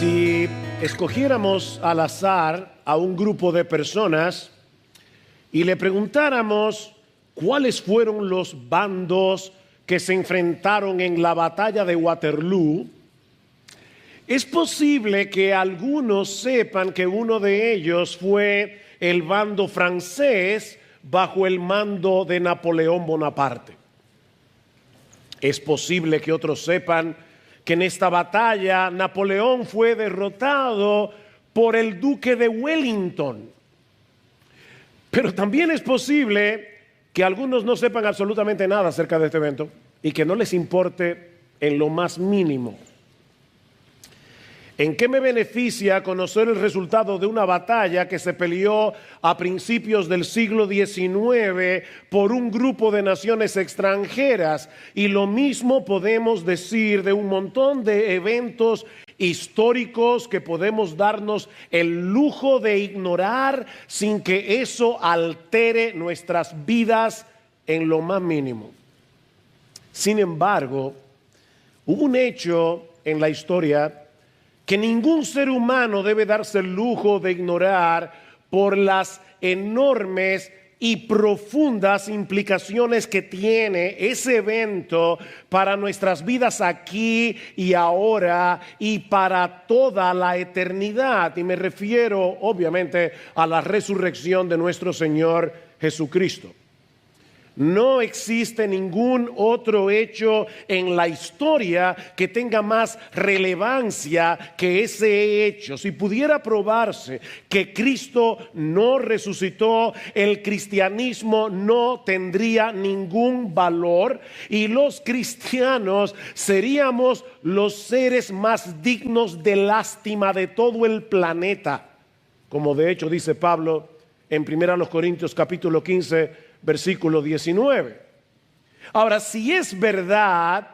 Si escogiéramos al azar a un grupo de personas y le preguntáramos cuáles fueron los bandos que se enfrentaron en la batalla de Waterloo, es posible que algunos sepan que uno de ellos fue el bando francés bajo el mando de Napoleón Bonaparte. Es posible que otros sepan que en esta batalla Napoleón fue derrotado por el duque de Wellington. Pero también es posible que algunos no sepan absolutamente nada acerca de este evento y que no les importe en lo más mínimo. ¿En qué me beneficia conocer el resultado de una batalla que se peleó a principios del siglo XIX por un grupo de naciones extranjeras? Y lo mismo podemos decir de un montón de eventos históricos que podemos darnos el lujo de ignorar sin que eso altere nuestras vidas en lo más mínimo. Sin embargo, hubo un hecho en la historia que ningún ser humano debe darse el lujo de ignorar por las enormes y profundas implicaciones que tiene ese evento para nuestras vidas aquí y ahora y para toda la eternidad. Y me refiero obviamente a la resurrección de nuestro Señor Jesucristo. No existe ningún otro hecho en la historia que tenga más relevancia que ese hecho. Si pudiera probarse que Cristo no resucitó, el cristianismo no tendría ningún valor y los cristianos seríamos los seres más dignos de lástima de todo el planeta. Como de hecho dice Pablo en 1 Corintios capítulo 15, versículo 19. Ahora, si es verdad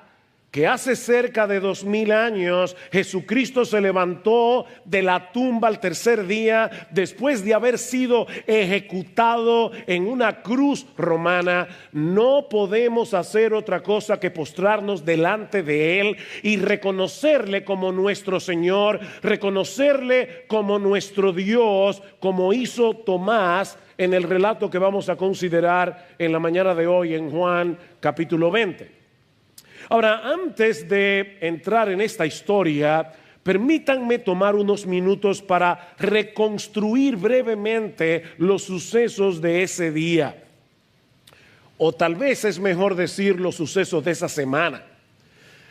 que hace cerca de 2000 años Jesucristo se levantó de la tumba al tercer día después de haber sido ejecutado en una cruz romana, no podemos hacer otra cosa que postrarnos delante de Él y reconocerle como nuestro Señor, reconocerle como nuestro Dios, como hizo Tomás en el relato que vamos a considerar en la mañana de hoy en Juan capítulo 20. Ahora, antes de entrar en esta historia, permítanme tomar unos minutos para reconstruir brevemente los sucesos de ese día. O tal vez es mejor decir los sucesos de esa semana.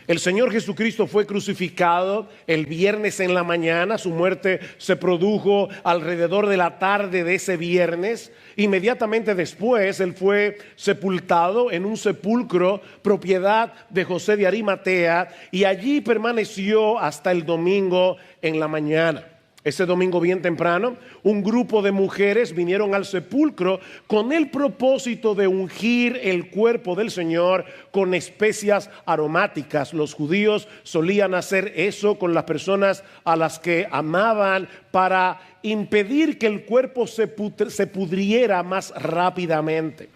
El Señor Jesucristo fue crucificado el viernes en la mañana. Su muerte se produjo alrededor de la tarde de ese viernes. Inmediatamente después, Él fue sepultado en un sepulcro propiedad de José de Arimatea y allí permaneció hasta el domingo en la mañana. Ese domingo bien temprano, un grupo de mujeres vinieron al sepulcro con el propósito de ungir el cuerpo del Señor con especias aromáticas. Los judíos solían hacer eso con las personas a las que amaban para impedir que el cuerpo se pudriera más rápidamente.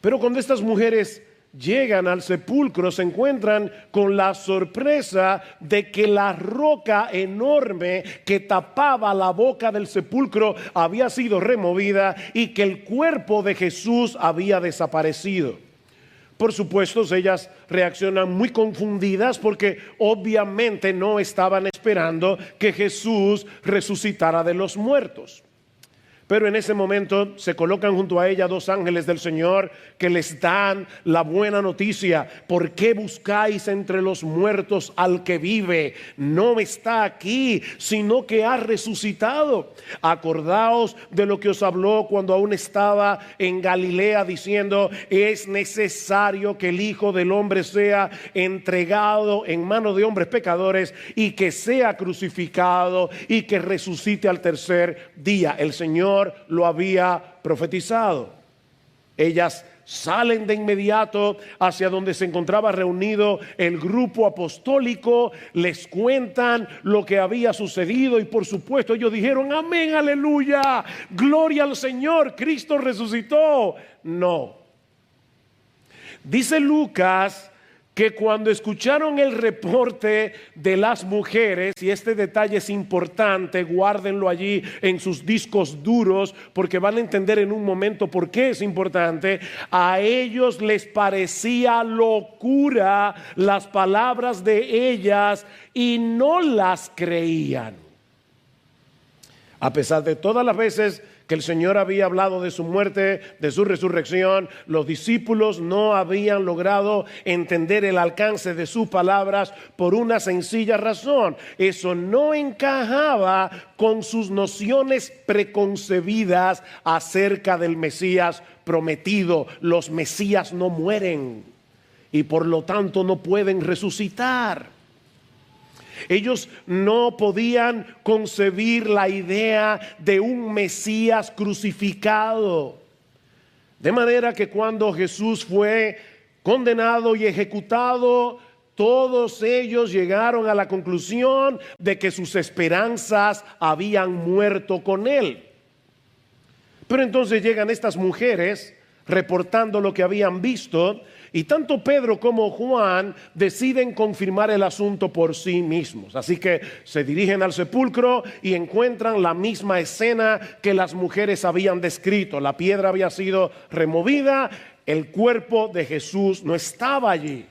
Pero cuando estas mujeres llegan al sepulcro, se encuentran con la sorpresa de que la roca enorme que tapaba la boca del sepulcro había sido removida y que el cuerpo de Jesús había desaparecido. Por supuesto, ellas reaccionan muy confundidas porque obviamente no estaban esperando que Jesús resucitara de los muertos. Pero en ese momento se colocan junto a ella dos ángeles del Señor que les dan la buena noticia. ¿Por qué buscáis entre los muertos al que vive? No está aquí, sino que ha resucitado. Acordaos de lo que os habló cuando aún estaba en Galilea, diciendo: es necesario que el Hijo del Hombre sea entregado en manos de hombres pecadores y que sea crucificado y que resucite al tercer día. El Señor lo había profetizado. Ellas salen de inmediato hacia donde se encontraba reunido el grupo apostólico, les cuentan lo que había sucedido y por supuesto ellos dijeron: amén, aleluya, gloria al Señor, Cristo resucitó. No. Dice Lucas que cuando escucharon el reporte de las mujeres, y este detalle es importante, guárdenlo allí en sus discos duros, porque van a entender en un momento por qué es importante, a ellos les parecía locura las palabras de ellas y no las creían. A pesar de todas las veces que el Señor había hablado de su muerte, de su resurrección, los discípulos no habían logrado entender el alcance de sus palabras por una sencilla razón. Eso no encajaba con sus nociones preconcebidas acerca del Mesías prometido. Los Mesías no mueren y por lo tanto no pueden resucitar. Ellos no podían concebir la idea de un Mesías crucificado. De manera que cuando Jesús fue condenado y ejecutado, todos ellos llegaron a la conclusión de que sus esperanzas habían muerto con él. Pero entonces llegan estas mujeres reportando lo que habían visto, y tanto Pedro como Juan deciden confirmar el asunto por sí mismos. Así que se dirigen al sepulcro y encuentran la misma escena que las mujeres habían descrito. La piedra había sido removida, el cuerpo de Jesús no estaba allí.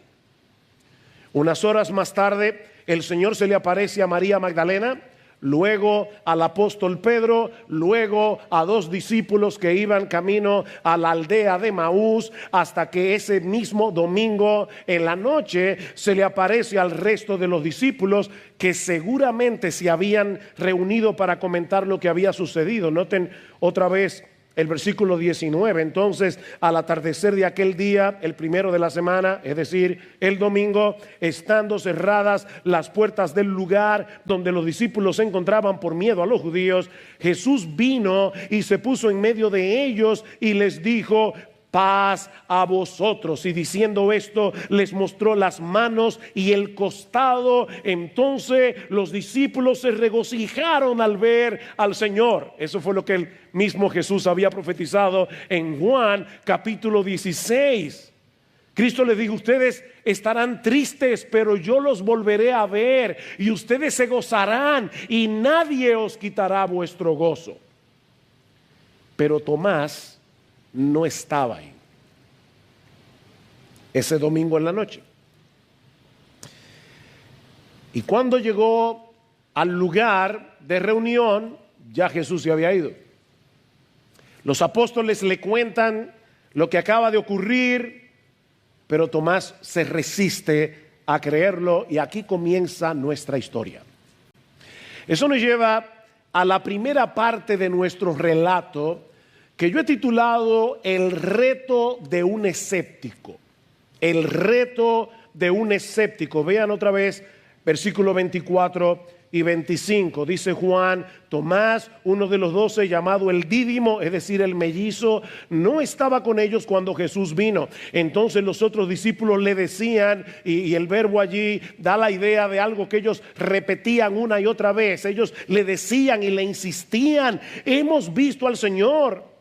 Unas horas más tarde, el Señor se le aparece a María Magdalena, luego al apóstol Pedro, luego a 2 discípulos que iban camino a la aldea de Maús, hasta que ese mismo domingo en la noche se le aparece al resto de los discípulos que seguramente se habían reunido para comentar lo que había sucedido. Noten otra vez el versículo 19. Entonces, al atardecer de aquel día, el primero de la semana, es decir, el domingo, estando cerradas las puertas del lugar donde los discípulos se encontraban por miedo a los judíos, Jesús vino y se puso en medio de ellos y les dijo: paz a vosotros. Y diciendo esto, les mostró las manos y el costado. Entonces los discípulos se regocijaron al ver al Señor. Eso fue lo que el mismo Jesús había profetizado en Juan capítulo 16. Cristo les dijo: ustedes estarán tristes, pero yo los volveré a ver, y ustedes se gozarán, y nadie os quitará vuestro gozo. Pero Tomás no estaba ahí ese domingo en la noche. Y cuando llegó al lugar de reunión, ya Jesús se había ido. Los apóstoles le cuentan lo que acaba de ocurrir, pero Tomás se resiste a creerlo, y aquí comienza nuestra historia. Eso nos lleva a la primera parte de nuestro relato, que yo he titulado El reto de un escéptico. El reto de un escéptico. Vean otra vez versículos 24 y 25. Dice Juan: Tomás, uno de los 12, llamado el Dídimo, es decir, el mellizo, no estaba con ellos cuando Jesús vino. Entonces los otros discípulos le decían, y el verbo allí da la idea de algo que ellos repetían una y otra vez. Ellos le decían y le insistían: hemos visto al Señor.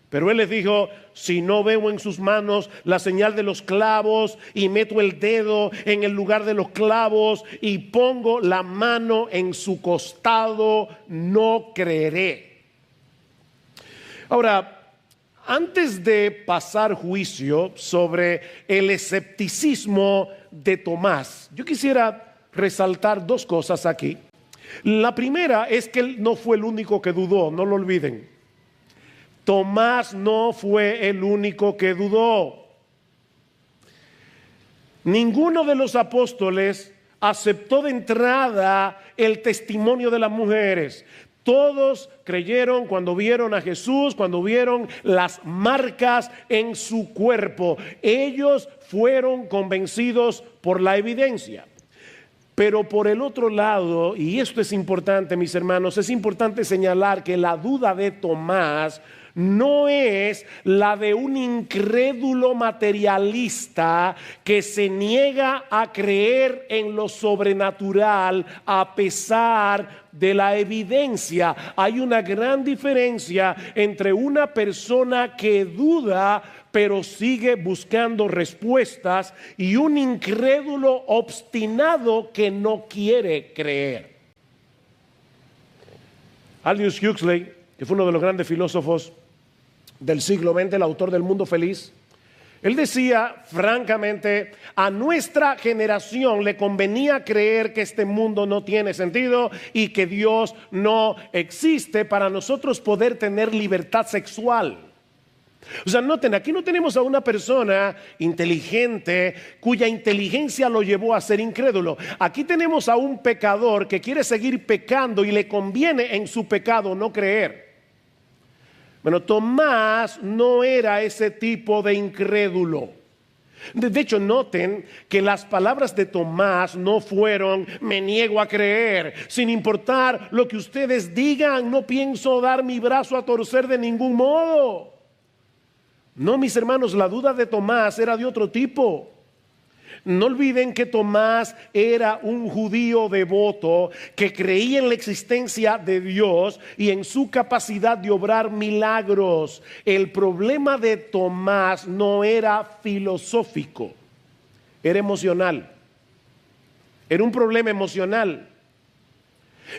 Pero él les dijo: si no veo en sus manos la señal de los clavos, y meto el dedo en el lugar de los clavos y pongo la mano en su costado, no creeré. Ahora, antes de pasar juicio sobre el escepticismo de Tomás, yo quisiera resaltar 2 cosas aquí. La primera es que él no fue el único que dudó, no lo olviden. Tomás no fue el único que dudó. Ninguno de los apóstoles aceptó de entrada el testimonio de las mujeres. Todos creyeron cuando vieron a Jesús, cuando vieron las marcas en su cuerpo. Ellos fueron convencidos por la evidencia. Pero por el otro lado, y esto es importante, mis hermanos, es importante señalar que la duda de Tomás no es la de un incrédulo materialista que se niega a creer en lo sobrenatural a pesar de la evidencia. Hay una gran diferencia entre una persona que duda pero sigue buscando respuestas, y un incrédulo obstinado que no quiere creer. Aldous Huxley, que fue uno de los grandes filósofos del siglo XX, el autor del Mundo Feliz, él decía francamente, a nuestra generación le convenía creer que este mundo no tiene sentido y que Dios no existe para nosotros poder tener libertad sexual. O sea, noten, aquí no tenemos a una persona inteligente cuya inteligencia lo llevó a ser incrédulo. Aquí tenemos a un pecador que quiere seguir pecando y le conviene en su pecado no creer. Bueno, Tomás no era ese tipo de incrédulo. De hecho, noten que las palabras de Tomás no fueron me niego a creer, sin importar lo que ustedes digan, no pienso dar mi brazo a torcer de ningún modo. No, mis hermanos, la duda de Tomás era de otro tipo. No olviden que Tomás era un judío devoto que creía en la existencia de Dios y en su capacidad de obrar milagros. El problema de Tomás no era filosófico, era emocional. Era un problema emocional.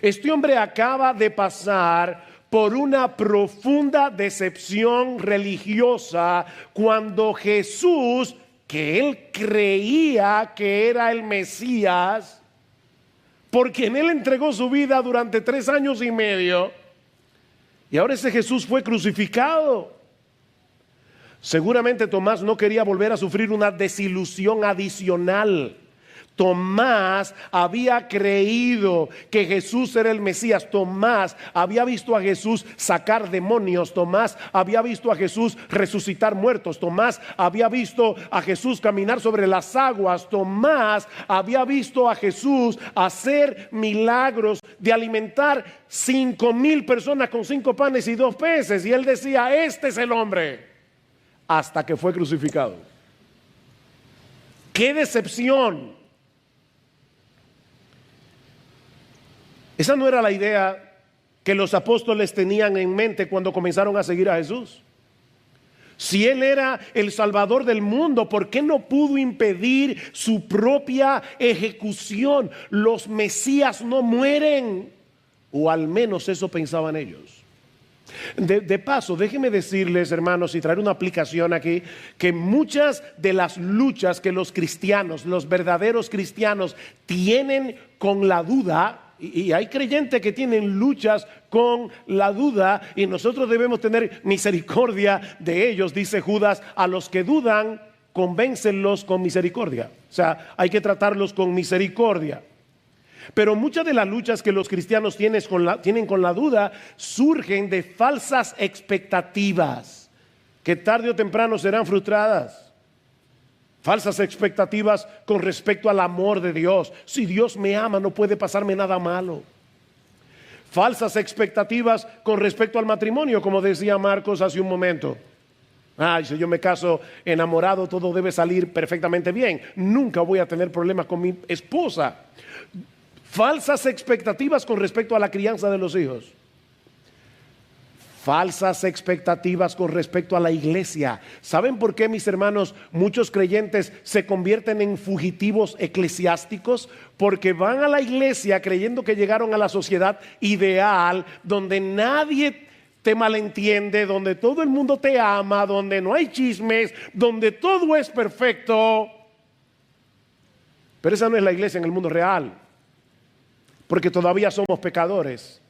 Este hombre acaba de pasar por una profunda decepción religiosa cuando Jesús, que él creía que era el Mesías, por quien él entregó su vida durante 3 años y medio, y ahora ese Jesús fue crucificado. Seguramente Tomás no quería volver a sufrir una desilusión adicional. Tomás había creído que Jesús era el Mesías. Tomás había visto a Jesús sacar demonios. Tomás había visto a Jesús resucitar muertos. Tomás había visto a Jesús caminar sobre las aguas. Tomás había visto a Jesús hacer milagros de alimentar 5,000 personas con 5 panes y 2 peces. Y él decía, este es el hombre, hasta que fue crucificado. ¡Qué decepción! Esa no era la idea que los apóstoles tenían en mente cuando comenzaron a seguir a Jesús. Si Él era el Salvador del mundo, ¿por qué no pudo impedir su propia ejecución? Los Mesías no mueren, o al menos eso pensaban ellos. De paso, déjenme decirles, hermanos, y traer una aplicación aquí, que muchas de las luchas que los cristianos, los verdaderos cristianos, tienen con la duda, y hay creyentes que tienen luchas con la duda, y nosotros debemos tener misericordia de ellos. Dice Judas, a los que dudan, convéncenlos con misericordia. O sea, hay que tratarlos con misericordia. Pero muchas de las luchas que los cristianos tienen con la duda surgen de falsas expectativas que tarde o temprano serán frustradas. Falsas expectativas con respecto al amor de Dios. Si Dios me ama, no puede pasarme nada malo. Falsas expectativas con respecto al matrimonio, como decía Marcos hace un momento. Ay, si yo me caso enamorado, todo debe salir perfectamente bien. Nunca voy a tener problemas con mi esposa. Falsas expectativas con respecto a la crianza de los hijos. Falsas expectativas con respecto a la iglesia. ¿Saben por qué, mis hermanos, muchos creyentes se convierten en fugitivos eclesiásticos? Porque van a la iglesia creyendo que llegaron a la sociedad ideal, donde nadie te malentiende, donde todo el mundo te ama, donde no hay chismes, donde todo es perfecto. Pero esa no es la iglesia en el mundo real. Porque todavía somos pecadores.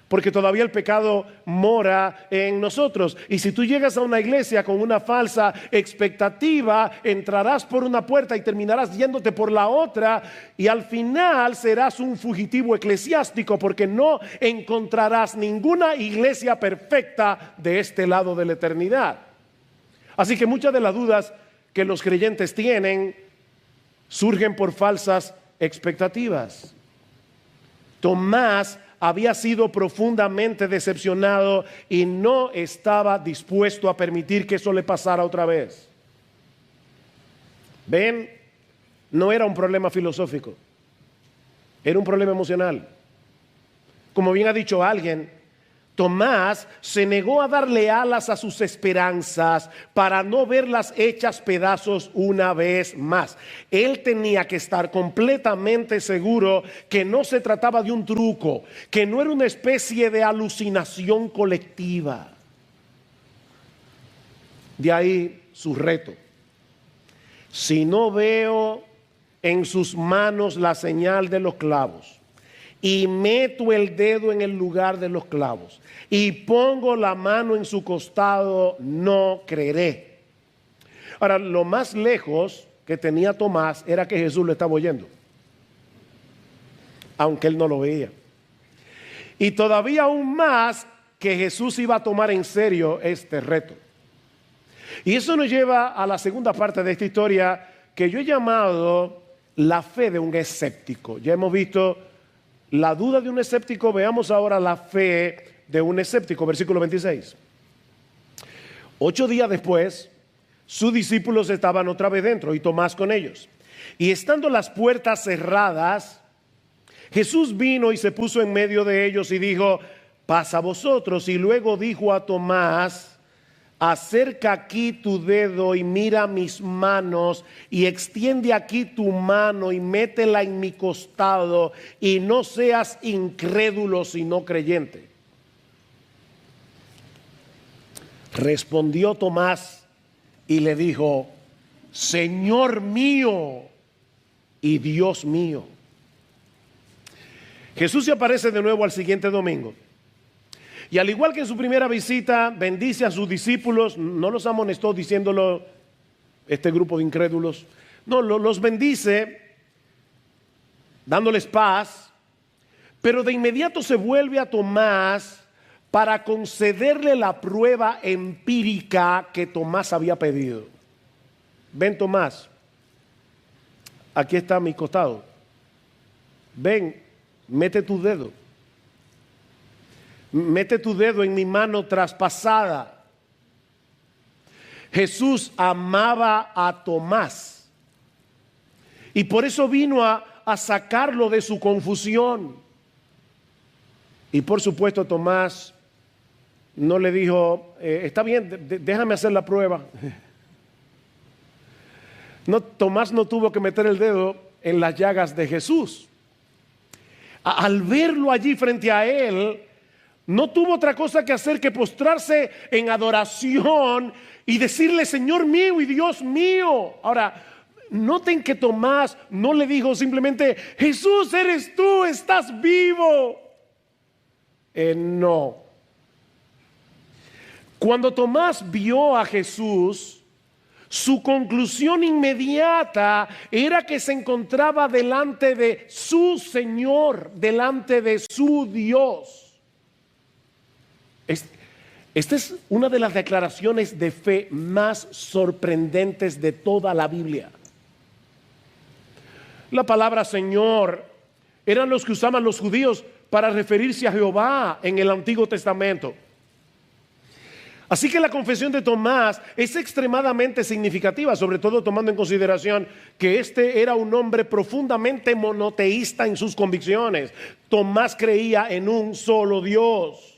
Porque todavía el pecado mora en nosotros. Y si tú llegas a una iglesia con una falsa expectativa, entrarás por una puerta y terminarás yéndote por la otra. Y al final serás un fugitivo eclesiástico, porque no encontrarás ninguna iglesia perfecta de este lado de la eternidad. Así que muchas de las dudas que los creyentes tienen surgen por falsas expectativas. Tomás había sido profundamente decepcionado y no estaba dispuesto a permitir que eso le pasara otra vez. ¿Ven? No era un problema filosófico, era un problema emocional. Como bien ha dicho alguien, Tomás se negó a darle alas a sus esperanzas para no verlas hechas pedazos una vez más. Él tenía que estar completamente seguro que no se trataba de un truco, que no era una especie de alucinación colectiva. De ahí su reto. Si no veo en sus manos la señal de los clavos, y meto el dedo en el lugar de los clavos, y pongo la mano en su costado, no creeré. Ahora, lo más lejos que tenía Tomás era que Jesús lo estaba oyendo, aunque él no lo veía. Y todavía aún más que Jesús iba a tomar en serio este reto. Y eso nos lleva a la segunda parte de esta historia, que yo he llamado la fe de un escéptico. Ya hemos visto la duda de un escéptico, veamos ahora la fe de un escéptico, versículo 26. 8 días después, sus discípulos estaban otra vez dentro y Tomás con ellos. Y estando las puertas cerradas, Jesús vino y se puso en medio de ellos y dijo: pasa vosotros. Y luego dijo a Tomás: acerca aquí tu dedo y mira mis manos, y extiende aquí tu mano y métela en mi costado, y no seas incrédulo sino creyente. Respondió Tomás y le dijo: Señor mío y Dios mío. Jesús se aparece de nuevo al siguiente domingo. Y al igual que en su primera visita, bendice a sus discípulos. No los amonestó diciéndolo, este grupo de incrédulos. No, los bendice, dándoles paz. Pero de inmediato se vuelve a Tomás para concederle la prueba empírica que Tomás había pedido. Ven, Tomás, aquí está mi costado. Ven, mete tu dedo. Mete tu dedo en mi mano traspasada. Jesús amaba a Tomás y por eso vino a sacarlo de su confusión. Y por supuesto Tomás no le dijo: está bien, déjame hacer la prueba. No, Tomás no tuvo que meter el dedo en las llagas de Jesús. Al verlo allí frente a él, no tuvo otra cosa que hacer que postrarse en adoración y decirle: Señor mío y Dios mío. Ahora, noten que Tomás no le dijo simplemente: Jesús, eres tú, estás vivo. No. Cuando Tomás vio a Jesús, su conclusión inmediata era que se encontraba delante de su Señor, delante de su Dios. Esta es una de las declaraciones de fe más sorprendentes de toda la Biblia. La palabra Señor eran los que usaban los judíos para referirse a Jehová en el Antiguo Testamento. Así que la confesión de Tomás es extremadamente significativa, sobre todo tomando en consideración que este era un hombre profundamente monoteísta en sus convicciones. Tomás creía en un solo Dios.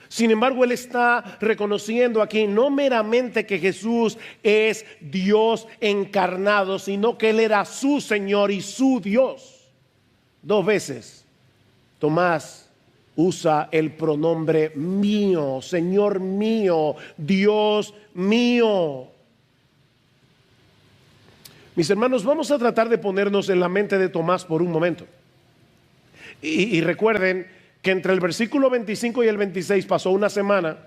Sin embargo, él está reconociendo aquí no meramente que Jesús es Dios encarnado, sino que él era su Señor y su Dios. 2 veces Tomás usa el pronombre mío, Señor mío, Dios mío. Mis hermanos, vamos a tratar de ponernos en la mente de Tomás por un momento. Y recuerden que entre el versículo 25 y el 26 pasó una semana.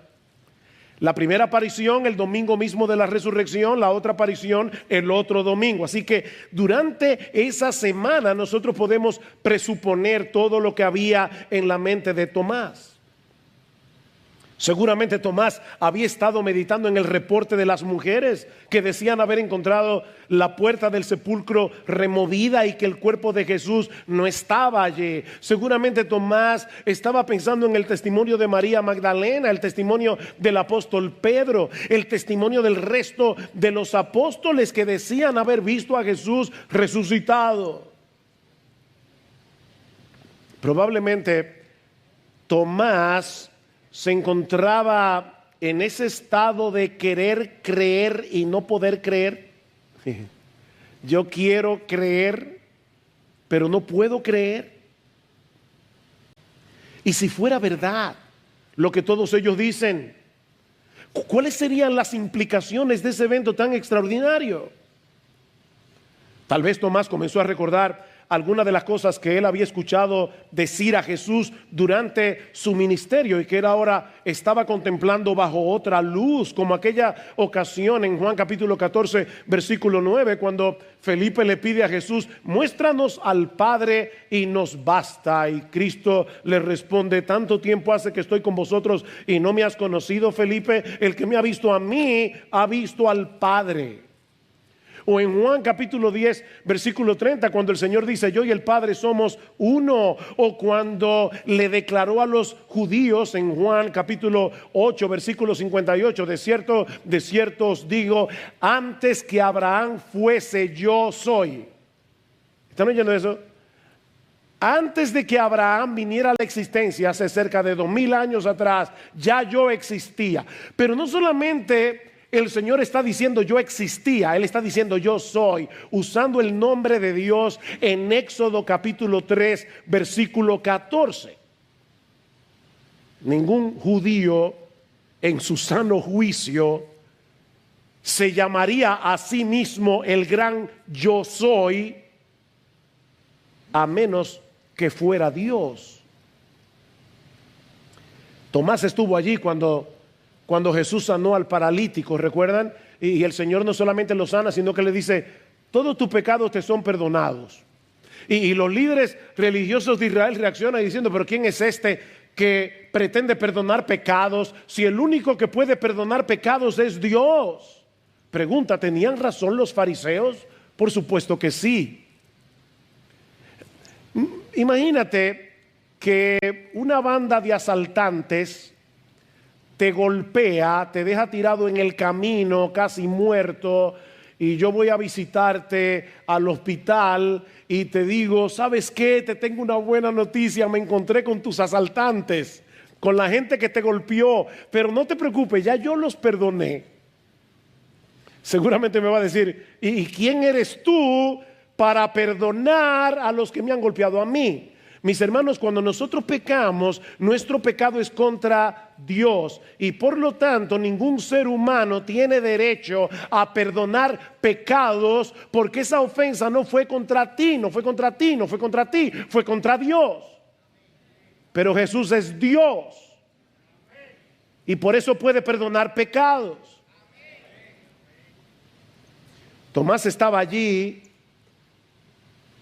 La primera aparición el domingo mismo de la resurrección, la otra aparición el otro domingo. Así que durante esa semana nosotros podemos presuponer todo lo que había en la mente de Tomás. Seguramente Tomás había estado meditando en el reporte de las mujeres que decían haber encontrado la puerta del sepulcro removida y que el cuerpo de Jesús no estaba allí. Seguramente Tomás estaba pensando en el testimonio de María Magdalena, el testimonio del apóstol Pedro, el testimonio del resto de los apóstoles que decían haber visto a Jesús resucitado. Probablemente Tomás se encontraba en ese estado de querer creer y no poder creer. Yo quiero creer, pero no puedo creer. Y si fuera verdad lo que todos ellos dicen, ¿cuáles serían las implicaciones de ese evento tan extraordinario? Tal vez Tomás comenzó a recordar algunas de las cosas que él había escuchado decir a Jesús durante su ministerio y que él ahora estaba contemplando bajo otra luz, como aquella ocasión en Juan capítulo 14, versículo 9, cuando Felipe le pide a Jesús: muéstranos al Padre y nos basta. Y Cristo le responde: tanto tiempo hace que estoy con vosotros y no me has conocido, Felipe. El que me ha visto a mí ha visto al Padre. O en Juan capítulo 10, versículo 30, cuando el Señor dice: yo y el Padre somos uno. O cuando le declaró a los judíos en Juan capítulo 8, versículo 58: de cierto os digo, antes que Abraham fuese, yo soy. ¿Están oyendo eso? Antes de que Abraham viniera a la existencia, hace cerca de 2000 años atrás, ya yo existía. Pero no solamente el Señor está diciendo yo existía, Él está diciendo yo soy, usando el nombre de Dios en Éxodo capítulo 3, versículo 14. Ningún judío en su sano juicio se llamaría a sí mismo el gran yo soy, a menos que fuera Dios. Tomás estuvo allí cuando Jesús sanó al paralítico, ¿recuerdan? Y el Señor no solamente lo sana, sino que le dice: todos tus pecados te son perdonados. Y los líderes religiosos de Israel reaccionan diciendo: pero ¿quién es este que pretende perdonar pecados si el único que puede perdonar pecados es Dios? Pregunta: ¿tenían razón los fariseos? Por supuesto que sí. Imagínate que una banda de asaltantes te golpea, te deja tirado en el camino, casi muerto, y yo voy a visitarte al hospital y te digo: ¿sabes qué? Te tengo una buena noticia, me encontré con tus asaltantes, con la gente que te golpeó, pero no te preocupes, ya yo los perdoné. Seguramente me va a decir: ¿y quién eres tú para perdonar a los que me han golpeado a mí? Mis hermanos, cuando nosotros pecamos, nuestro pecado es contra Dios y por lo tanto ningún ser humano tiene derecho a perdonar pecados, porque esa ofensa no fue contra ti, no fue contra ti, no fue contra ti, fue contra Dios. Pero Jesús es Dios y por eso puede perdonar pecados. Tomás estaba allí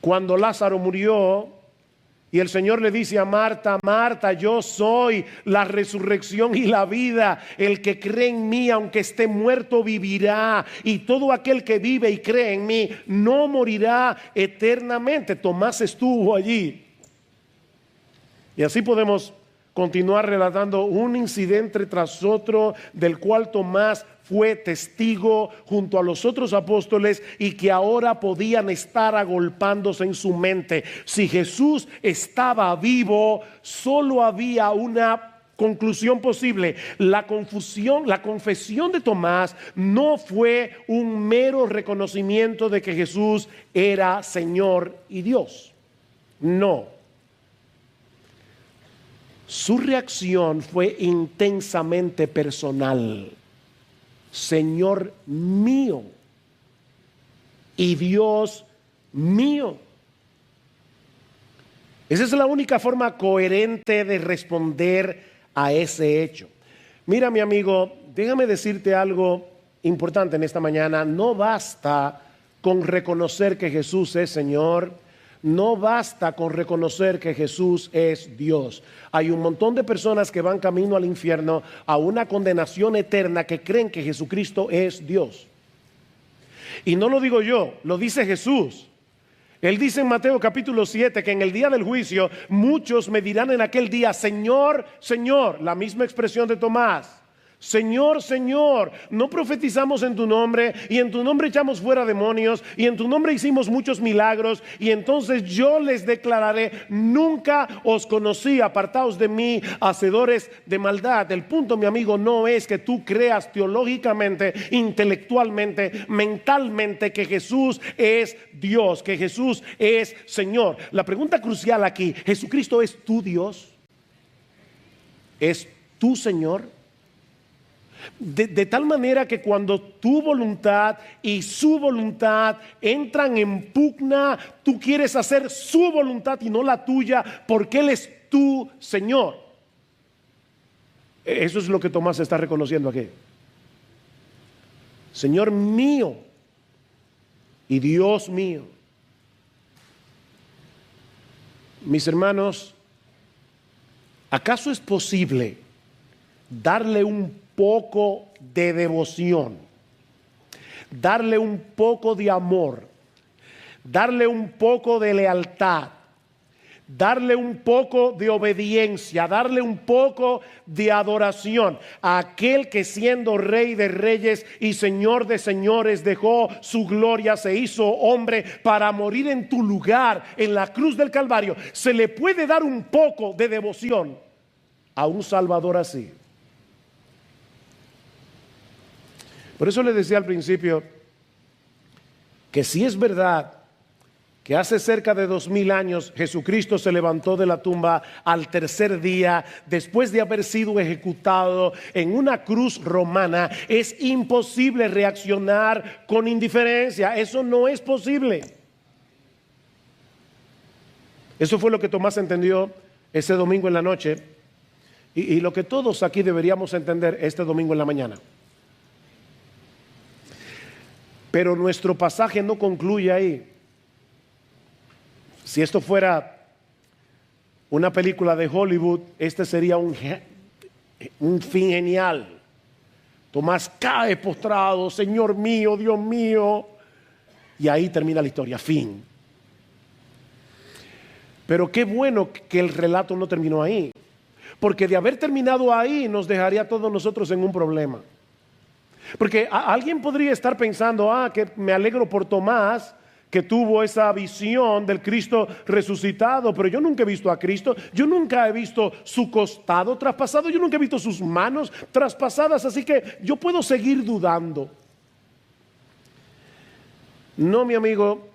cuando Lázaro murió. Y el Señor le dice a Marta: Marta, yo soy la resurrección y la vida. El que cree en mí, aunque esté muerto, vivirá. Y todo aquel que vive y cree en mí no morirá eternamente. Tomás estuvo allí. Y así podemos continuar relatando un incidente tras otro del cual Tomás fue testigo junto a los otros apóstoles y que ahora podían estar agolpándose en su mente. Si Jesús estaba vivo, solo había una conclusión posible. La confesión de Tomás no fue un mero reconocimiento de que Jesús era Señor y Dios. No. Su reacción fue intensamente personal. Señor mío y Dios mío. Esa es la única forma coherente de responder a ese hecho. Mira, mi amigo, déjame decirte algo importante en esta mañana. No basta con reconocer que Jesús es Señor. No basta con reconocer que Jesús es Dios. Hay un montón de personas que van camino al infierno, a una condenación eterna, que creen que Jesucristo es Dios. Y no lo digo yo, lo dice Jesús. Él dice en Mateo capítulo 7 que en el día del juicio muchos me dirán en aquel día: Señor, Señor. La misma expresión de Tomás: Señor, Señor, no profetizamos en tu nombre y en tu nombre echamos fuera demonios y en tu nombre hicimos muchos milagros, y entonces yo les declararé: nunca os conocí, apartaos de mí, hacedores de maldad. El punto, mi amigo, no es que tú creas teológicamente, intelectualmente, mentalmente que Jesús es Dios, que Jesús es Señor. La pregunta crucial aquí: ¿Jesucristo es tu Dios? ¿Es tu Señor? De tal manera que cuando tu voluntad y su voluntad entran en pugna, tú quieres hacer su voluntad y no la tuya, porque Él es tu Señor. Eso es lo que Tomás está reconociendo aquí. Señor mío y Dios mío. Mis hermanos, ¿acaso es posible darle un poco de devoción, darle un poco de amor, darle un poco de lealtad, darle un poco de obediencia, darle un poco de adoración a aquel que, siendo Rey de reyes y Señor de señores, dejó su gloria, se hizo hombre para morir en tu lugar en la cruz del Calvario? ¿Se le puede dar un poco de devoción a un Salvador así? Por eso le decía al principio que si es verdad que hace cerca de 2000 años Jesucristo se levantó de la tumba al tercer día después de haber sido ejecutado en una cruz romana, es imposible reaccionar con indiferencia. Eso no es posible. Eso fue lo que Tomás entendió ese domingo en la noche, y lo que todos aquí deberíamos entender este domingo en la mañana. Pero nuestro pasaje no concluye ahí. Si esto fuera una película de Hollywood, este sería un fin genial. Tomás cae postrado: Señor mío, Dios mío. Y ahí termina la historia, fin. Pero qué bueno que el relato no terminó ahí, porque de haber terminado ahí nos dejaría a todos nosotros en un problema. Porque alguien podría estar pensando: que me alegro por Tomás, que tuvo esa visión del Cristo resucitado, pero yo nunca he visto a Cristo, yo nunca he visto su costado traspasado, yo nunca he visto sus manos traspasadas, así que yo puedo seguir dudando. No, mi amigo,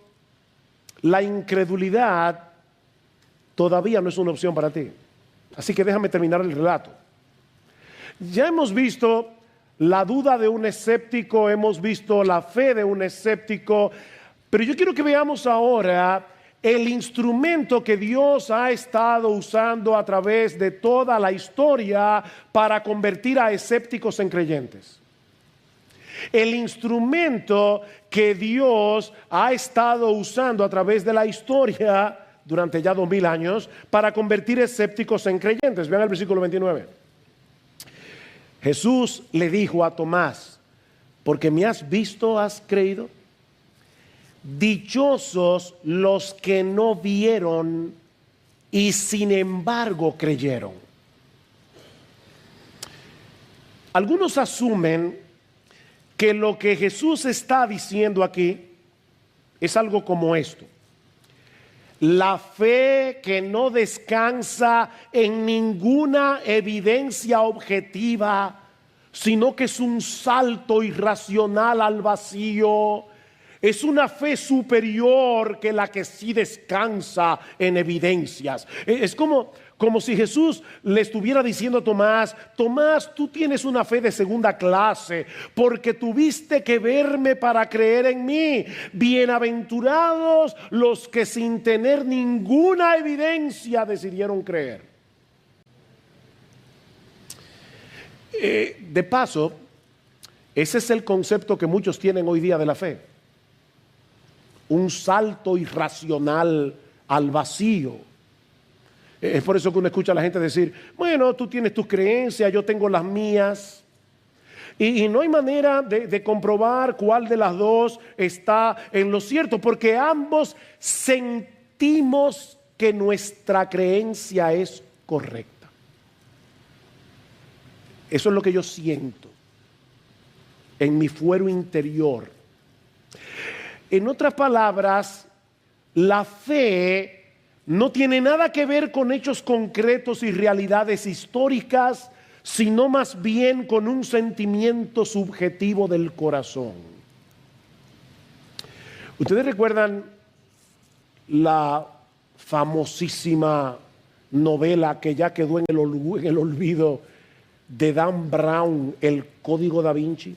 la incredulidad todavía no es una opción para ti. Así que déjame terminar el relato. Ya hemos visto la duda de un escéptico, hemos visto la fe de un escéptico, pero yo quiero que veamos ahora el instrumento que Dios ha estado usando a través de toda la historia para convertir a escépticos en creyentes. El instrumento que Dios ha estado usando a través de la historia durante ya 2000 años para convertir escépticos en creyentes. Vean el versículo 29. Jesús le dijo a Tomás: porque me has visto, has creído. Dichosos los que no vieron y sin embargo creyeron. Algunos asumen que lo que Jesús está diciendo aquí es algo como esto: la fe que no descansa en ninguna evidencia objetiva, sino que es un salto irracional al vacío, es una fe superior que la que sí descansa en evidencias. Es como si Jesús le estuviera diciendo a Tomás: Tomás, tú tienes una fe de segunda clase porque tuviste que verme para creer en mí. Bienaventurados los que sin tener ninguna evidencia decidieron creer. De paso, ese es el concepto que muchos tienen hoy día de la fe: un salto irracional al vacío. Es por eso que uno escucha a la gente decir: bueno, tú tienes tus creencias, yo tengo las mías. Y no hay manera de comprobar cuál de las dos está en lo cierto, porque ambos sentimos que nuestra creencia es correcta. Eso es lo que yo siento en mi fuero interior. En otras palabras, la fe no tiene nada que ver con hechos concretos y realidades históricas, sino más bien con un sentimiento subjetivo del corazón. ¿Ustedes recuerdan la famosísima novela que ya quedó en el olvido de Dan Brown, El Código Da Vinci?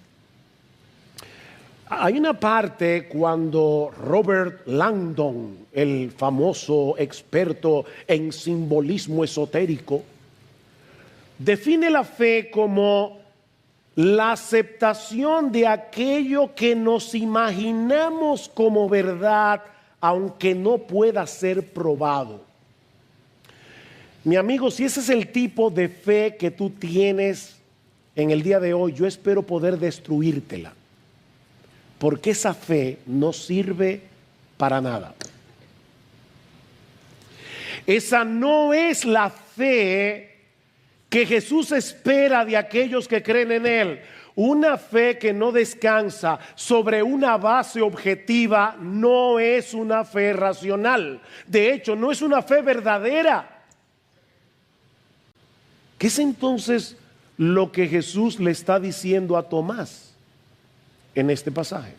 Hay una parte cuando Robert Langdon, el famoso experto en simbolismo esotérico, define la fe como la aceptación de aquello que nos imaginamos como verdad, aunque no pueda ser probado. Mi amigo, si ese es el tipo de fe que tú tienes en el día de hoy, yo espero poder destruírtela, porque esa fe no sirve para nada. Esa no es la fe que Jesús espera de aquellos que creen en Él. Una fe que no descansa sobre una base objetiva no es una fe racional. De hecho, no es una fe verdadera. ¿Qué es entonces lo que Jesús le está diciendo a Tomás en este pasaje?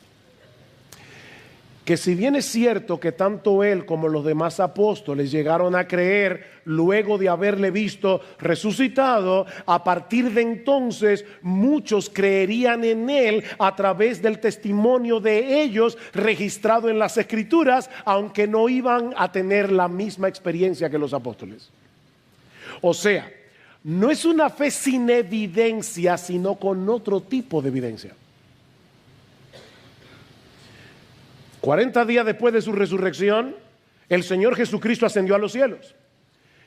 Que si bien es cierto que tanto él como los demás apóstoles llegaron a creer luego de haberle visto resucitado, a partir de entonces muchos creerían en él a través del testimonio de ellos registrado en las Escrituras, aunque no iban a tener la misma experiencia que los apóstoles. O sea, no es una fe sin evidencia, sino con otro tipo de evidencia. 40 días después de su resurrección, el Señor Jesucristo ascendió a los cielos.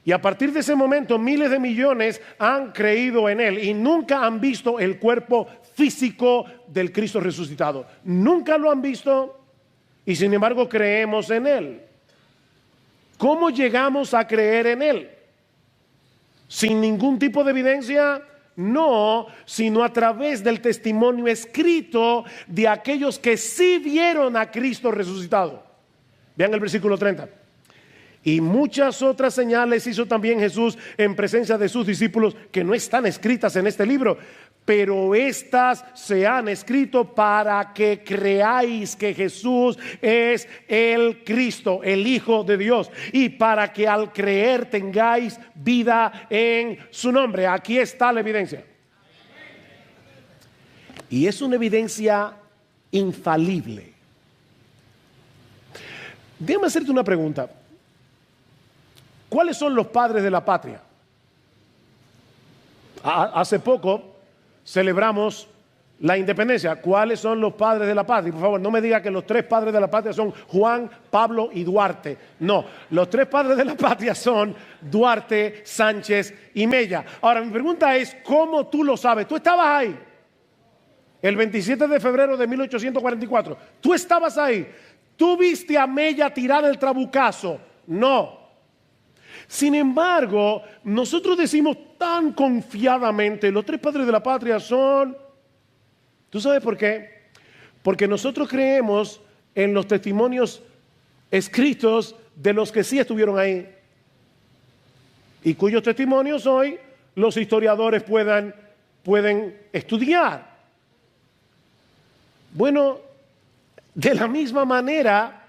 Y a partir de ese momento, miles de millones han creído en Él y nunca han visto el cuerpo físico del Cristo resucitado. Nunca lo han visto y sin embargo creemos en Él. ¿Cómo llegamos a creer en Él? ¿Sin ningún tipo de evidencia? No, sino a través del testimonio escrito de aquellos que sí vieron a Cristo resucitado. Vean el versículo 30. Y muchas otras señales hizo también Jesús en presencia de sus discípulos que no están escritas en este libro, pero estas se han escrito para que creáis que Jesús es el Cristo, el Hijo de Dios, y para que al creer tengáis vida en su nombre. Aquí está la evidencia. Y es una evidencia infalible. Déjame hacerte una pregunta. ¿Cuáles son los padres de la patria? Hace poco celebramos la independencia. ¿Cuáles son los padres de la patria? Por favor, no me diga que los 3 padres de la patria son Juan, Pablo y Duarte. No, los 3 padres de la patria son Duarte, Sánchez y Mella. Ahora, mi pregunta es, ¿cómo tú lo sabes? Tú estabas ahí el 27 de febrero de 1844. Tú estabas ahí. ¿Tú viste a Mella tirar el trabucazo? No. Sin embargo, nosotros decimos tan confiadamente, los 3 padres de la patria son... ¿Tú sabes por qué? Porque nosotros creemos en los testimonios escritos de los que sí estuvieron ahí y cuyos testimonios hoy los historiadores pueden estudiar. Bueno, de la misma manera,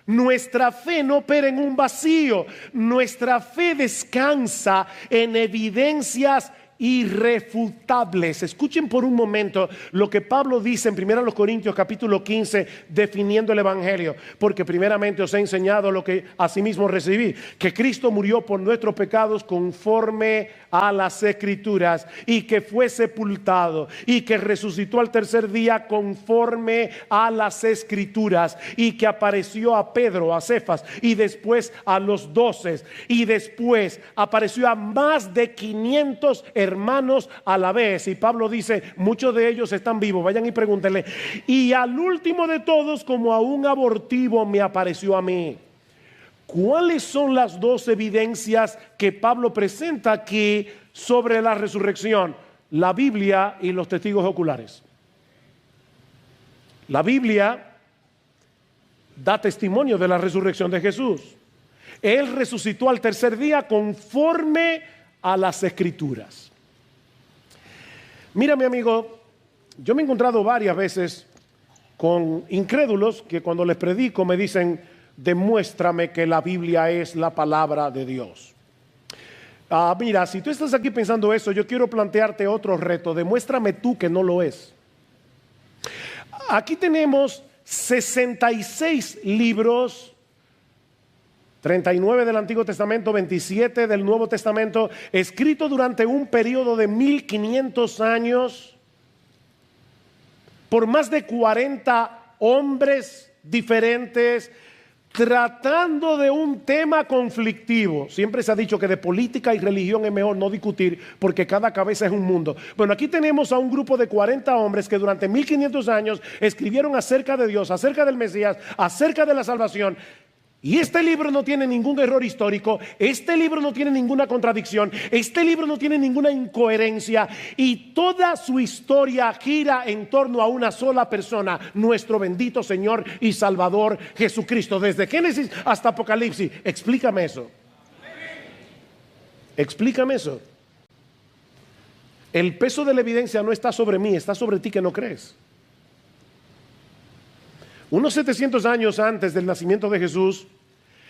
nuestra fe no opera en un vacío. Nuestra fe descansa en evidencias irrefutables. Escuchen por un momento lo que Pablo dice en 1 Corintios capítulo 15 definiendo el evangelio, porque primeramente os he enseñado lo que asimismo recibí, que Cristo murió por nuestros pecados conforme a las Escrituras, y que fue sepultado y que resucitó al tercer día conforme a las Escrituras, y que apareció a Pedro, a Cefas, y después a los 12, y después apareció a más de 500 hermanos a la vez. Y Pablo dice, muchos de ellos están vivos, vayan y pregúntenle. Y al último de todos, como a un abortivo, me apareció a mí. ¿Cuáles son las 2 evidencias que Pablo presenta aquí sobre la resurrección? la Biblia y los testigos oculares. La Biblia da testimonio de la resurrección de Jesús. Él resucitó al tercer día conforme a las Escrituras. Mira, mi amigo, yo me he encontrado varias veces con incrédulos que cuando les predico me dicen: demuéstrame que la Biblia es la palabra de Dios. Mira, si tú estás aquí pensando eso, yo quiero plantearte otro reto. Demuéstrame tú que no lo es. Aquí tenemos 66 libros, 39 del Antiguo Testamento, 27 del Nuevo Testamento, escritos durante un periodo de 1500 años por más de 40 hombres diferentes, tratando de un tema conflictivo. Siempre se ha dicho que de política y religión es mejor no discutir porque cada cabeza es un mundo. Bueno, aquí tenemos a un grupo de 40 hombres que durante 1500 años escribieron acerca de Dios, acerca del Mesías, acerca de la salvación. Y este libro no tiene ningún error histórico, este libro no tiene ninguna contradicción, este libro no tiene ninguna incoherencia, y toda su historia gira en torno a una sola persona, nuestro bendito Señor y Salvador Jesucristo, desde Génesis hasta Apocalipsis. Explícame eso. Explícame eso. El peso de la evidencia no está sobre mí, está sobre ti que no crees. Unos 700 años antes del nacimiento de Jesús,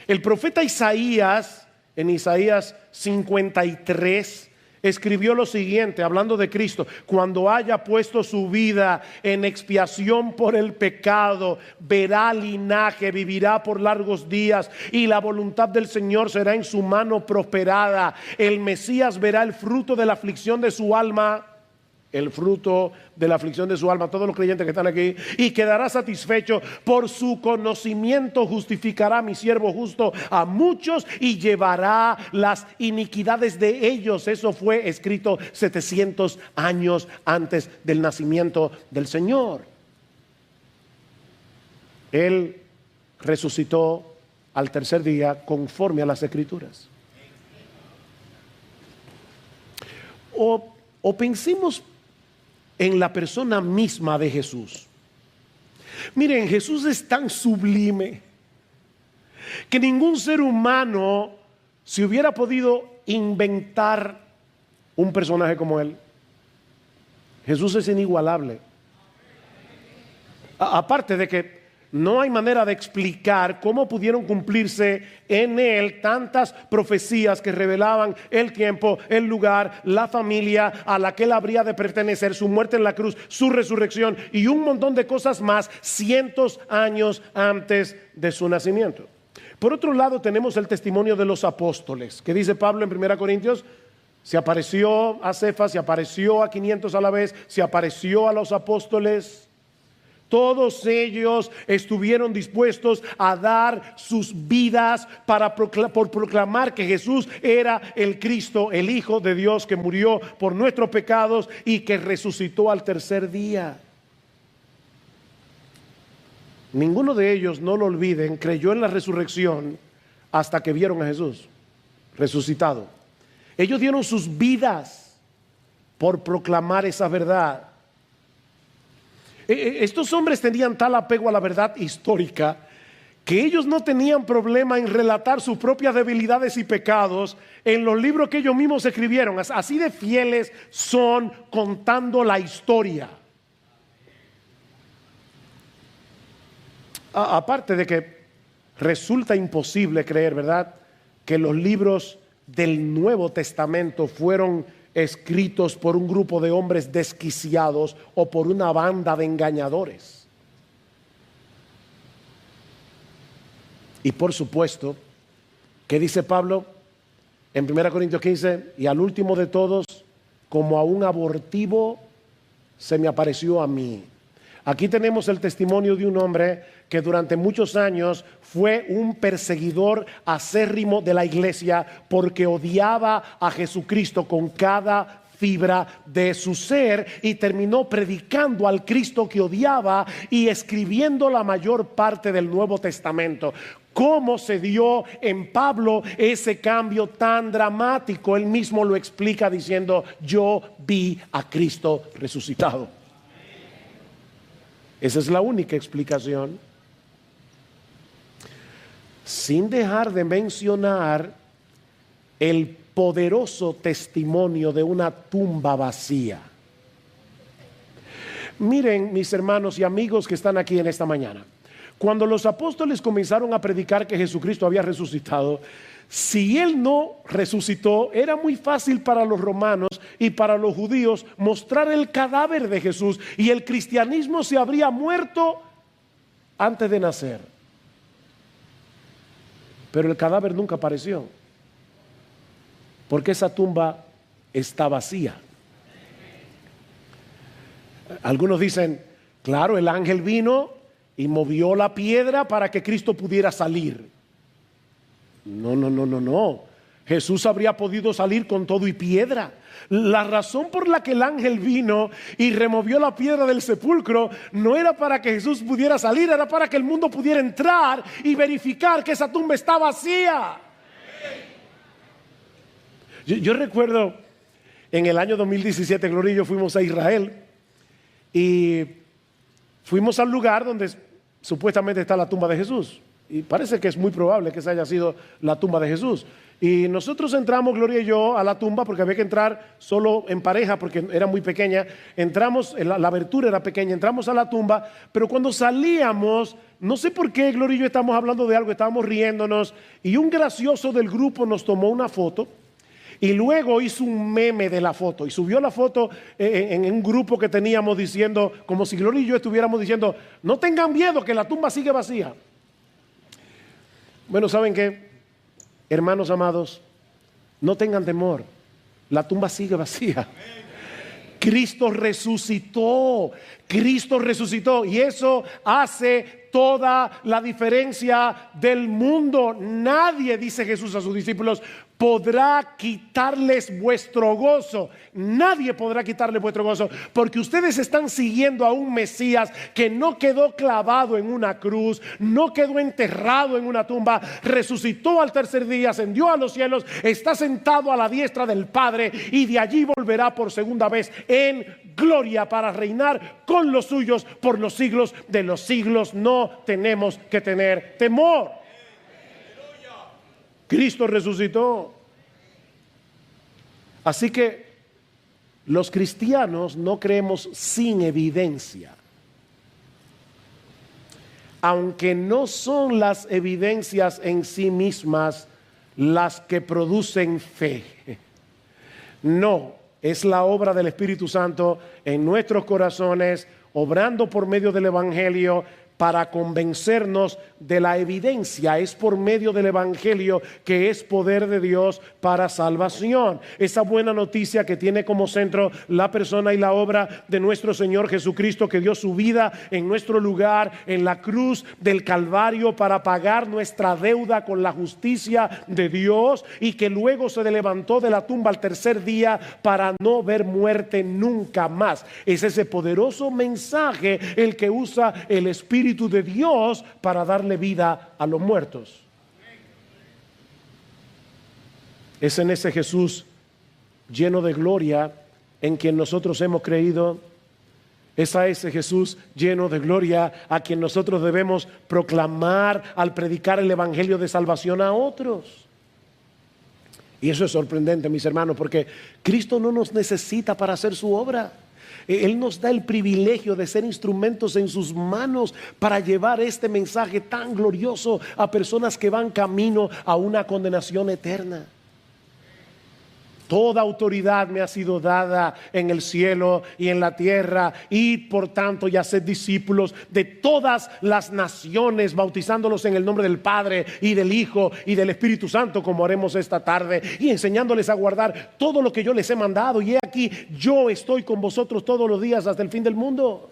el profeta Isaías, en Isaías 53, escribió lo siguiente, hablando de Cristo: cuando haya puesto su vida en expiación por el pecado, verá linaje, vivirá por largos días, y la voluntad del Señor será en su mano prosperada. El Mesías verá el fruto de la aflicción de su alma, el fruto de la aflicción de su alma, todos los creyentes que están aquí, y quedará satisfecho. Por su conocimiento justificará a mi siervo justo a muchos y llevará las iniquidades de ellos. Eso fue escrito 700 años antes del nacimiento del Señor. Él resucitó al tercer día conforme a las Escrituras. O pensemos en la persona misma de Jesús. Miren, Jesús es tan sublime que ningún ser humano se hubiera podido inventar un personaje como él. Jesús es inigualable. Aparte de que no hay manera de explicar cómo pudieron cumplirse en él tantas profecías que revelaban el tiempo, el lugar, la familia a la que él habría de pertenecer, su muerte en la cruz, su resurrección y un montón de cosas más cientos años antes de su nacimiento. Por otro lado, tenemos el testimonio de los apóstoles, que dice Pablo en 1 Corintios: se apareció a Cefas, se apareció a 500 a la vez, se apareció a los apóstoles. Todos ellos estuvieron dispuestos a dar sus vidas por proclamar que Jesús era el Cristo, el Hijo de Dios, que murió por nuestros pecados y que resucitó al tercer día. Ninguno de ellos, no lo olviden, creyó en la resurrección hasta que vieron a Jesús resucitado. Ellos dieron sus vidas por proclamar esa verdad. Estos hombres tenían tal apego a la verdad histórica que ellos no tenían problema en relatar sus propias debilidades y pecados en los libros que ellos mismos escribieron. Así de fieles son contando la historia. Aparte de que resulta imposible creer, ¿verdad?, que los libros del Nuevo Testamento fueron escritos por un grupo de hombres desquiciados o por una banda de engañadores. Y por supuesto, ¿qué dice Pablo en 1 Corintios 15? Y al último de todos, como a un abortivo, se me apareció a mí. Aquí tenemos el testimonio de un hombre que durante muchos años fue un perseguidor acérrimo de la iglesia porque odiaba a Jesucristo con cada fibra de su ser y terminó predicando al Cristo que odiaba y escribiendo la mayor parte del Nuevo Testamento. ¿Cómo se dio en Pablo ese cambio tan dramático? Él mismo lo explica diciendo: yo vi a Cristo resucitado. Esa es la única explicación. Sin dejar de mencionar el poderoso testimonio de una tumba vacía. Miren, mis hermanos y amigos que están aquí en esta mañana, cuando los apóstoles comenzaron a predicar que Jesucristo había resucitado, si Él no resucitó, era muy fácil para los romanos y para los judíos mostrar el cadáver de Jesús, y el cristianismo se habría muerto antes de nacer. Pero el cadáver nunca apareció, porque esa tumba está vacía. Algunos dicen: claro, el ángel vino y movió la piedra para que Cristo pudiera salir. No. Jesús habría podido salir con todo y piedra. La razón por la que el ángel vino y removió la piedra del sepulcro no era para que Jesús pudiera salir, era para que el mundo pudiera entrar y verificar que esa tumba está vacía. Yo recuerdo en el año 2017, Gloria y yo fuimos a Israel y fuimos al lugar donde supuestamente está la tumba de Jesús. Y parece que es muy probable que esa haya sido la tumba de Jesús. Y nosotros entramos, Gloria y yo, a la tumba porque había que entrar solo en pareja porque era muy pequeña. Entramos, la abertura era pequeña, entramos a la tumba, pero cuando salíamos, no sé por qué, Gloria y yo estábamos hablando de algo, estábamos riéndonos, y un gracioso del grupo nos tomó una foto y luego hizo un meme de la foto y subió la foto en un grupo que teníamos diciendo, como si Gloria y yo estuviéramos diciendo: no tengan miedo, que la tumba sigue vacía. Bueno, ¿saben qué? Hermanos amados, no tengan temor, la tumba sigue vacía. Cristo resucitó, y eso hace toda la diferencia del mundo. Nadie, dice Jesús a sus discípulos, podrá quitarles vuestro gozo. Nadie podrá quitarles vuestro gozo, porque ustedes están siguiendo a un Mesías que no quedó clavado en una cruz, no quedó enterrado en una tumba, resucitó al tercer día, ascendió a los cielos, está sentado a la diestra del Padre y de allí volverá por segunda vez en gloria para reinar con los suyos por los siglos de los siglos. No tenemos que tener temor. Cristo resucitó. Así que los cristianos no creemos sin evidencia. Aunque no son las evidencias en sí mismas las que producen fe. No, es la obra del Espíritu Santo en nuestros corazones, obrando por medio del Evangelio para convencernos de la evidencia. Es por medio del Evangelio que es poder de Dios para salvación. Esa buena noticia que tiene como centro la persona y la obra de nuestro Señor Jesucristo, que dio su vida en nuestro lugar en la cruz del Calvario para pagar nuestra deuda con la justicia de Dios, y que luego se levantó de la tumba al tercer día para no ver muerte nunca más. Es ese poderoso mensaje el que usa el Espíritu de Dios para darle vida a los muertos. Es en ese Jesús lleno de gloria en quien nosotros hemos creído. Es a ese Jesús lleno de gloria a quien nosotros debemos proclamar al predicar el evangelio de salvación a otros. Y eso es sorprendente, mis hermanos, porque Cristo no nos necesita para hacer su obra. Él nos da el privilegio de ser instrumentos en sus manos para llevar este mensaje tan glorioso a personas que van camino a una condenación eterna. Toda autoridad me ha sido dada en el cielo y en la tierra, y por tanto y haced discípulos de todas las naciones, bautizándolos en el nombre del Padre y del Hijo y del Espíritu Santo, como haremos esta tarde, y enseñándoles a guardar todo lo que yo les he mandado. Y he aquí, yo estoy con vosotros todos los días hasta el fin del mundo.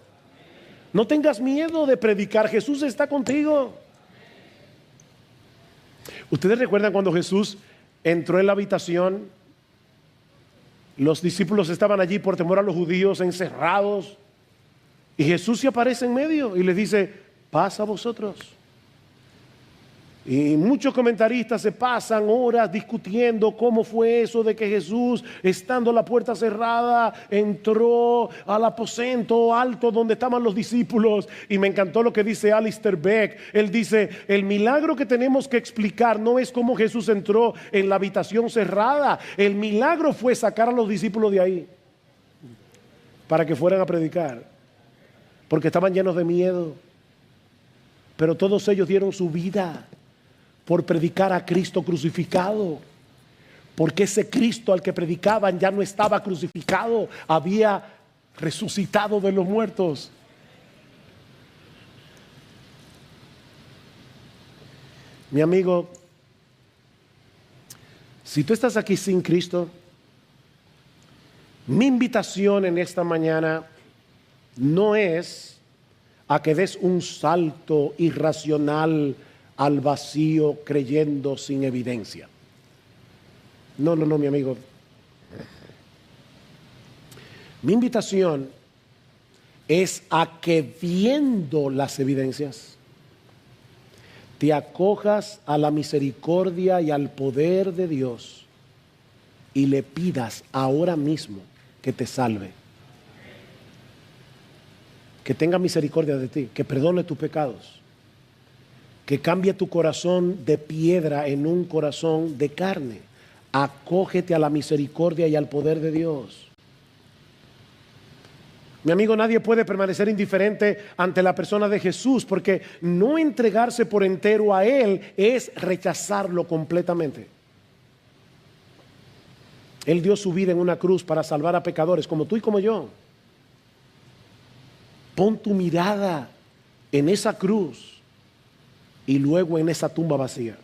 No tengas miedo de predicar, Jesús está contigo. ¿Ustedes recuerdan cuando Jesús entró en la habitación? Los discípulos estaban allí por temor a los judíos, encerrados, y Jesús se aparece en medio y les dice: paz a vosotros. Y muchos comentaristas se pasan horas discutiendo cómo fue eso de que Jesús, estando la puerta cerrada, entró al aposento alto donde estaban los discípulos. Y me encantó lo que dice Alistair Beck. Él dice, el milagro que tenemos que explicar no es cómo Jesús entró en la habitación cerrada. El milagro fue sacar a los discípulos de ahí para que fueran a predicar, porque estaban llenos de miedo. Pero todos ellos dieron su vida por predicar a Cristo crucificado, porque ese Cristo al que predicaban ya no estaba crucificado, había resucitado de los muertos. Mi amigo, si tú estás aquí sin Cristo, mi invitación en esta mañana no es a que des un salto irracional al vacío creyendo sin evidencia. No, mi amigo. Mi invitación es a que viendo las evidencias, te acojas a la misericordia y al poder de Dios y le pidas ahora mismo que te salve, que tenga misericordia de ti, que perdone tus pecados, que cambie tu corazón de piedra en un corazón de carne. Acógete a la misericordia y al poder de Dios. Mi amigo, nadie puede permanecer indiferente ante la persona de Jesús, porque no entregarse por entero a Él es rechazarlo completamente. Él dio su vida en una cruz para salvar a pecadores como tú y como yo. Pon tu mirada en esa cruz y luego en esa tumba vacía.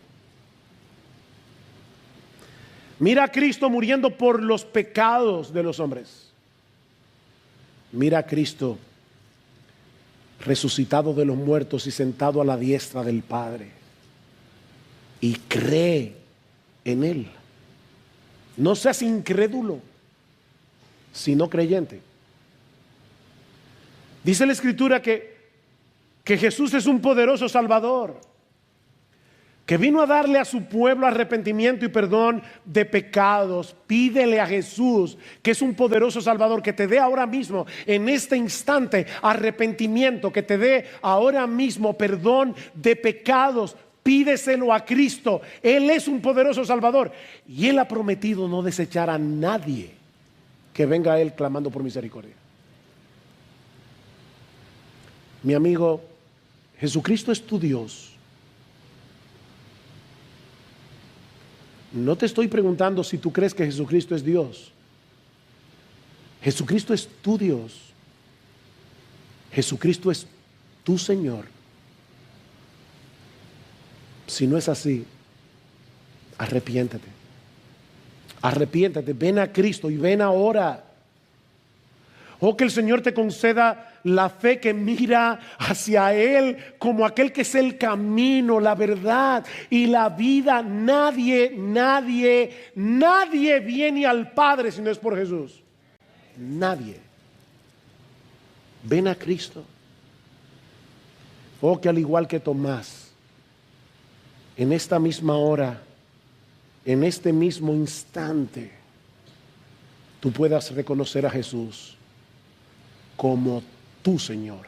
Mira a Cristo muriendo por los pecados de los hombres. Mira a Cristo resucitado de los muertos y sentado a la diestra del Padre. Y cree en Él. No seas incrédulo, sino creyente. Dice la Escritura que Jesús es un poderoso Salvador, que vino a darle a su pueblo arrepentimiento y perdón de pecados. Pídele a Jesús, que es un poderoso Salvador, que te dé ahora mismo, en este instante, arrepentimiento, que te dé ahora mismo perdón de pecados. Pídeselo a Cristo. Él es un poderoso Salvador y Él ha prometido no desechar a nadie que venga a Él clamando por misericordia. Mi amigo, Jesucristo es tu Dios. No te estoy preguntando si tú crees que Jesucristo es Dios. Jesucristo es tu Dios. Jesucristo es tu Señor. Si no es así, arrepiéntete. Arrepiéntete, ven a Cristo y ven ahora. Oh, que el Señor te conceda la fe que mira hacia Él como aquel que es el camino, la verdad y la vida. Nadie viene al Padre si no es por Jesús. Nadie. Ven a Cristo. Oh, que al igual que Tomás, en esta misma hora, en este mismo instante, tú puedas reconocer a Jesús como tu Señor.